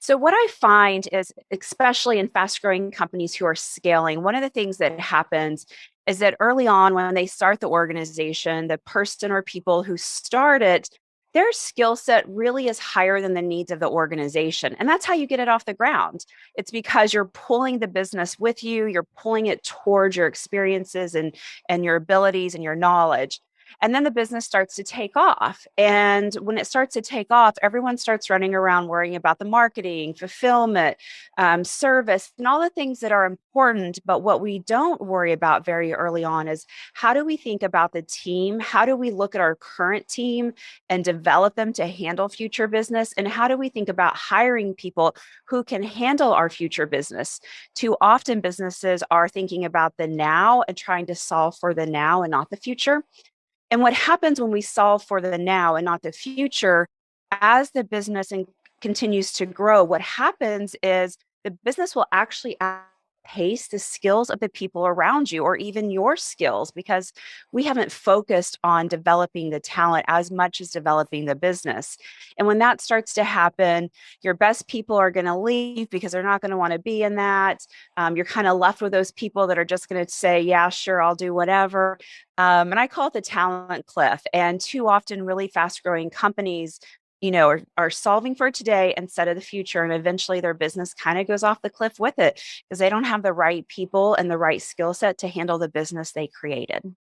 So, what I find is, especially in fast growing companies who are scaling, one of the things that happens is that early on, when they start the organization, the person or people who start it, their skill set really is higher than the needs of the organization. And that's how you get it off the ground. It's because you're pulling the business with you, you're pulling it towards your experiences and your abilities and your knowledge. And then the business starts to take off. And when it starts to take off, everyone starts running around worrying about the marketing, fulfillment, service, and all the things that are important. But what we don't worry about very early on is how do we think about the team? How do we look at our current team and develop them to handle future business? And how do we think about hiring people who can handle our future business? Too often, businesses are thinking about the now and trying to solve for the now and not the future. And what happens when we solve for the now and not the future, as the business continues to grow, what happens is the business will actually outpace the skills of the people around you or even your skills because we haven't focused on developing the talent as much as developing the business. And when that starts to happen, your best people are going to leave because they're not going to want to be in that. You're kind of left with those people that are just going to say, yeah, sure, I'll do whatever. And I call it the talent cliff. And too often, really fast growing companies, are solving for today instead of the future. And eventually their business kind of goes off the cliff with it because they don't have the right people and the right skill set to handle the business they created.